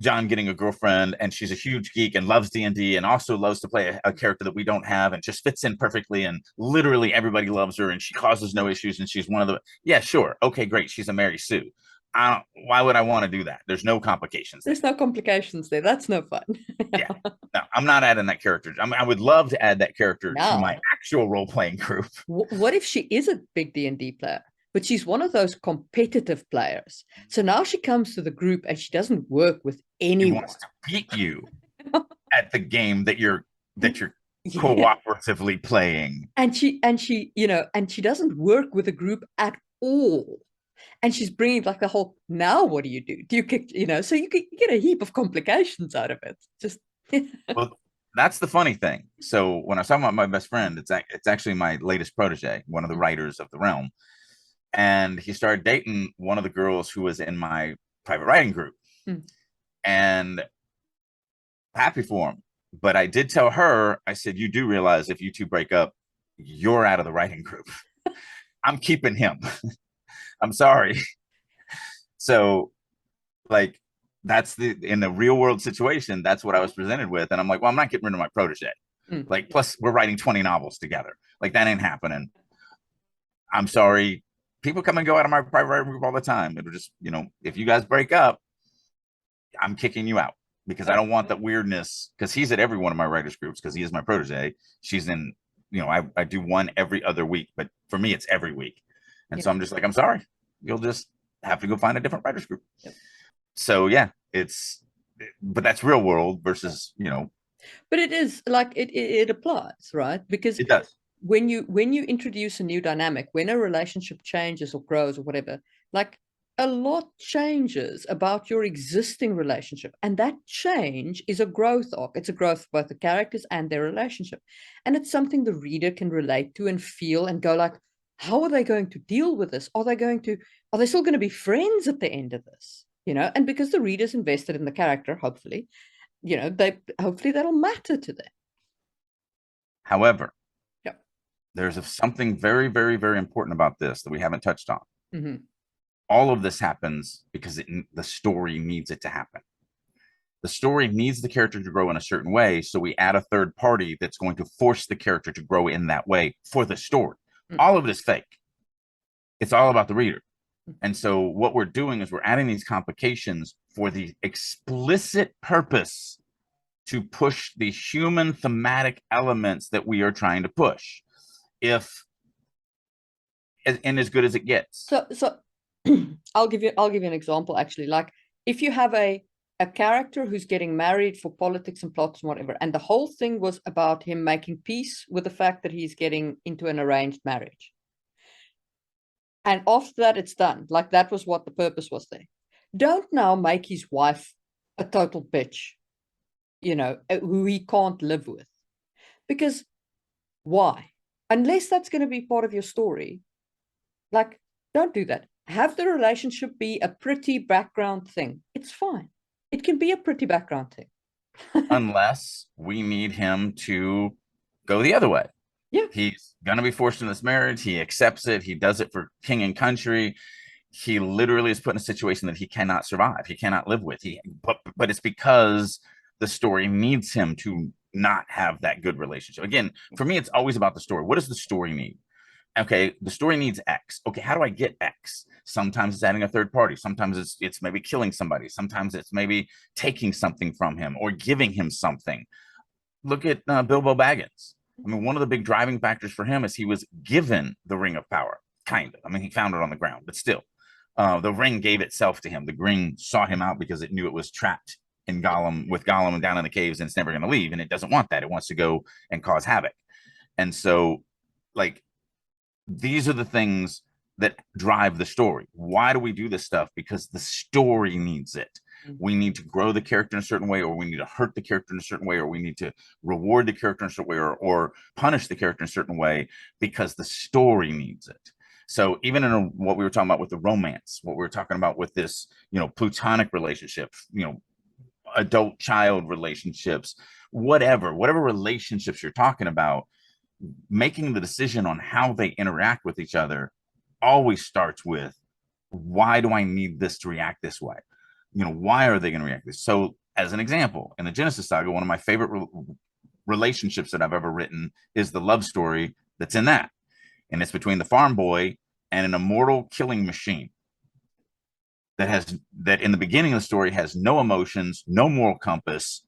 John getting a girlfriend and she's a huge geek and loves D&D and also loves to play a character that we don't have and just fits in perfectly and literally everybody loves her and she causes no issues and she's one of the, yeah, sure, okay, great, she's a Mary Sue. Why would I want to do that? There's no complications there.
There's no complications there. That's no fun.
Yeah, no, I'm not adding that character. I mean, I would love to add that character to my actual role-playing group.
What if she is a big D&D player, but she's one of those competitive players? So now she comes to the group and she doesn't work with anyone.
She wants to beat you at the game that you're cooperatively playing.
And she doesn't work with a group at all. And she's bringing like the whole, now what do? Do you kick, so you get a heap of complications out of it. Just
well, that's the funny thing. So when I was talking about my best friend, it's actually my latest protege, one of the writers of the realm. And he started dating one of the girls who was in my private writing group. And happy for him. But I did tell her, I said, you do realize if you two break up, you're out of the writing group. I'm keeping him. I'm sorry. So like, that's in the real world situation, that's what I was presented with. And I'm like, well, I'm not getting rid of my protege. Like, plus we're writing 20 novels together. Like, that ain't happening. I'm sorry. People come and go out of my private writing group all the time. It'll just, if you guys break up, I'm kicking you out, because I don't want that weirdness, because he's at every one of my writers groups because he is my protege. She's in, I do one every other week, but for me, it's every week. And so I'm just like, I'm sorry, you'll just have to go find a different writers group. So yeah, but that's real world versus,
But it is like, it applies, right? Because
it does.
When you introduce a new dynamic, when a relationship changes or grows or whatever, like a lot changes about your existing relationship. And that change is a growth arc. It's a growth of both the characters and their relationship. And it's something the reader can relate to and feel and go like, how are they going to deal with this? Are they still going to be friends at the end of this? And because the reader's invested in the character, hopefully, hopefully that'll matter to them.
However, there's something very, very, very important about this that we haven't touched on. All of this happens because the story needs it to happen. The story needs the character to grow in a certain way, so we add a third party that's going to force the character to grow in that way for the story. All of it is fake. It's all about the reader. And so what we're doing is we're adding these complications for the explicit purpose to push the human thematic elements that we are trying to push. And as good as it gets.
So I'll give you an example, actually. Like, if you have a character who's getting married for politics and plots and whatever, and the whole thing was about him making peace with the fact that he's getting into an arranged marriage. And after that, it's done. Like, that was what the purpose was there. Don't now make his wife a total bitch, who he can't live with. Because why? Unless that's going to be part of your story, like, don't do that. Have the relationship be a pretty background thing. It's fine. It can be a pretty background thing.
Unless we need him to go the other way.
Yeah.
He's going to be forced into this marriage. He accepts it. He does it for king and country. He literally is put in a situation that he cannot survive. He cannot live with. But it's because the story needs him to not have that good relationship. Again, for me, it's always about the story. What does the story need? Okay, the story needs X. Okay, how do I get X? Sometimes it's adding a third party. Sometimes it's maybe killing somebody. Sometimes it's maybe taking something from him or giving him something. Look at Bilbo Baggins. I mean, one of the big driving factors for him is he was given the Ring of Power, kind of. I mean, he found it on the ground, but still. The ring gave itself to him. The ring sought him out because it knew it was trapped in Gollum down in the caves, and it's never going to leave. And it doesn't want that. It wants to go and cause havoc. And so, like, these are the things that drive the story. Why do we do this stuff? Because the story needs it. We need to grow the character in a certain way, or we need to hurt the character in a certain way, or we need to reward the character in a certain way, or punish the character in a certain way, because the story needs it. So even in what we were talking about with the romance, what we were talking about with this, platonic relationship, adult child relationships, whatever relationships you're talking about, making the decision on how they interact with each other always starts with, why do I need this to react this way? Why are they going to react this? So as an example, in the Genesis saga, one of my favorite relationships that I've ever written is the love story that's in that. And it's between the farm boy and an immortal killing machine that in the beginning of the story has no emotions, no moral compass,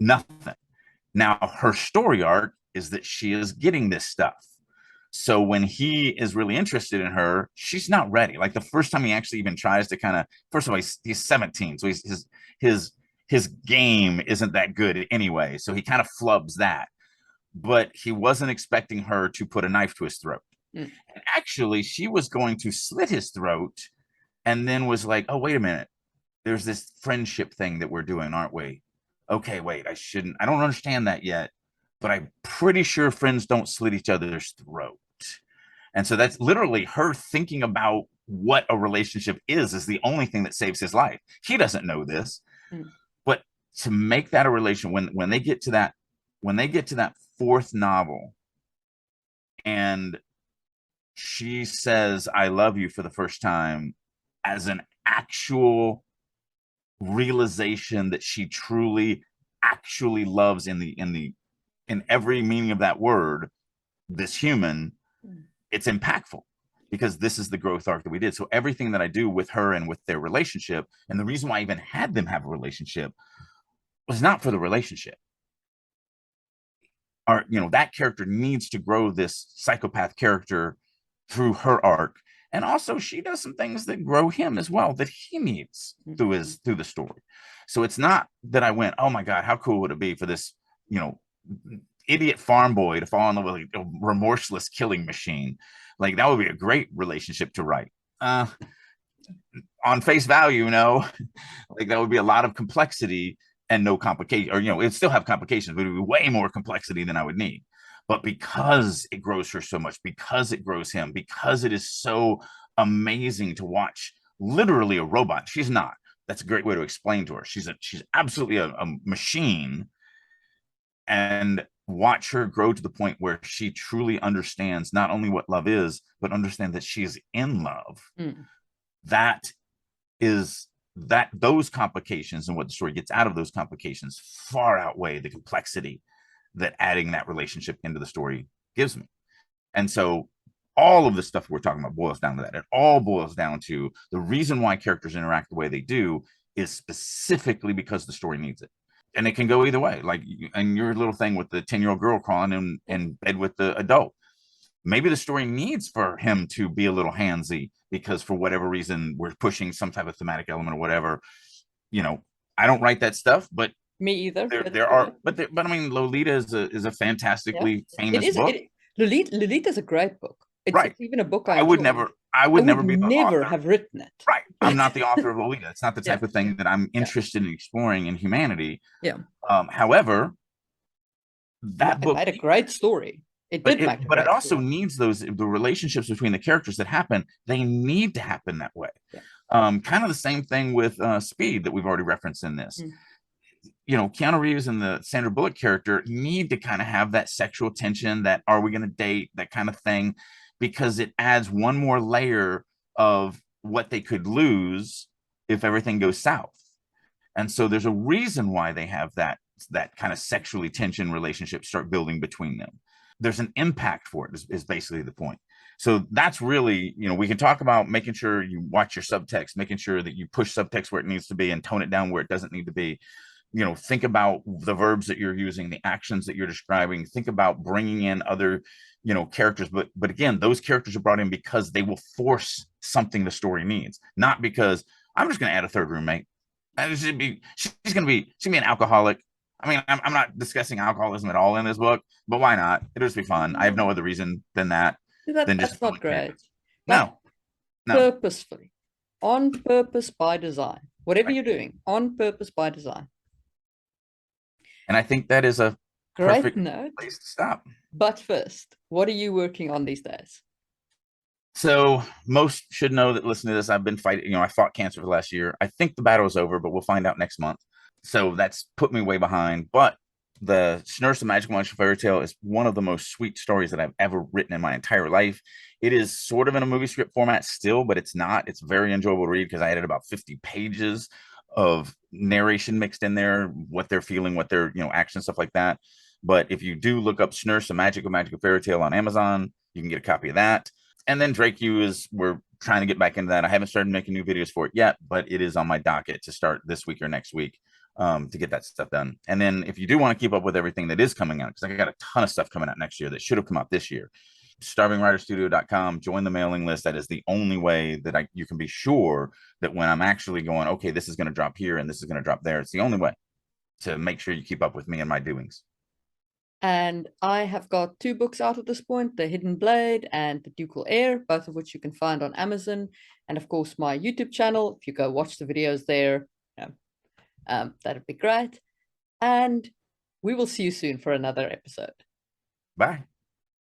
nothing. Now, her story arc is that she is getting this stuff. So when he is really interested in her, she's not ready. Like the first time he actually even tries to kind of, first of all, he's 17. So his game isn't that good anyway. So he kind of flubs that. But he wasn't expecting her to put a knife to his throat. And actually, she was going to slit his throat and then was like, oh, wait a minute. There's this friendship thing that we're doing, aren't we? Okay, wait, I don't understand that yet, but I'm pretty sure friends don't slit each other's throat. And so that's literally her thinking about what a relationship is the only thing that saves his life. He doesn't know this, but to make that a relation, when they get to that fourth novel and she says, I love you for the first time, as an actual realization that she truly actually loves in every meaning of that word, this human, it's impactful because this is the growth arc that we did. So everything that I do with her and with their relationship, and the reason why I even had them have a relationship was not for the relationship. That character needs to grow this psychopath character through her arc. And also she does some things that grow him as well that he needs through the story. So it's not that I went, oh my God, how cool would it be for this, idiot farm boy to fall in love with a remorseless killing machine. Like that would be a great relationship to write. On face value, like that would be a lot of complexity and no complication, or it'd still have complications, but it would be way more complexity than I would need. But because it grows her so much, because it grows him, because it is so amazing to watch literally a robot. She's not. That's a great way to explain to her. She's absolutely a machine. And watch her grow to the point where she truly understands not only what love is, but understand that she is in love. Those complications and what the story gets out of those complications far outweigh the complexity that adding that relationship into the story gives me. And so all of the stuff we're talking about boils down to that. It all boils down to the reason why characters interact the way they do is specifically because the story needs it. And it can go either way. Like, and your little thing with the 10-year-old girl crawling in bed with the adult. Maybe the story needs for him to be a little handsy because for whatever reason we're pushing some type of thematic element or whatever. I don't write that stuff, but
me either.
But I mean, Lolita is a fantastically famous book.
Lolita is a great book. It's even a book I
would never
have written it.
Right. I'm not the author of Lolita. It's not the type of thing that I'm interested in exploring in humanity.
Yeah.
However, that book
had a great story. But
it also needs the relationships between the characters that happen. They need to happen that way. Yeah. Kind of the same thing with Speed that we've already referenced in this. Keanu Reeves and the Sandra Bullock character need to kind of have that sexual tension, that are we going to date, that kind of thing, because it adds one more layer of what they could lose if everything goes south. And so there's a reason why they have that kind of sexually tension relationship start building between them. There's an impact for it is basically the point. So that's really, we can talk about making sure you watch your subtext, making sure that you push subtext where it needs to be and tone it down where it doesn't need to be. Think about the verbs that you're using, the actions that you're describing. Think about bringing in other, characters. But again, those characters are brought in because they will force something the story needs, not because I'm just going to add a third roommate. She's going to be an alcoholic. I mean, I'm not discussing alcoholism at all in this book, but why not? It'll just be fun. I have no other reason than that.
That's not great.
No.
Purposefully, on purpose by design. Whatever you're doing, on purpose by design.
And I think that is a
great note
place to stop.
But first, what are you working on these days?
So most should know that listening to this, I've been fighting, I fought cancer for the last year. I think the battle is over, but we'll find out next month. So that's put me way behind. But the Nurse, the Magical Magical Fairy Tale is one of the most sweet stories that I've ever written in my entire life. It is sort of in a movie script format still, but it's not. It's very enjoyable to read because I added about 50 pages of narration mixed in there, what they're feeling, what their action, stuff like that. But if you do look up Snurse, a Magical Fairy Tale on Amazon, you can get a copy of that. And then Drake U is, we're trying to get back into that. I haven't started making new videos for it yet, but it is on my docket to start this week or next week to get that stuff done. And then if you do want to keep up with everything that is coming out, because I got a ton of stuff coming out next year that should have come out this year, starvingwriterstudio.com, join the mailing list. That is the only way that you can be sure that when I'm actually going, okay, this is going to drop here and this is going to drop there, it's the only way to make sure you keep up with me and my doings.
And I have got 2 books out at this point, The Hidden Blade and The Ducal Heir, both of which you can find on Amazon. And of course, my YouTube channel, if you go watch the videos there, that'd be great. And we will see you soon for another episode.
Bye.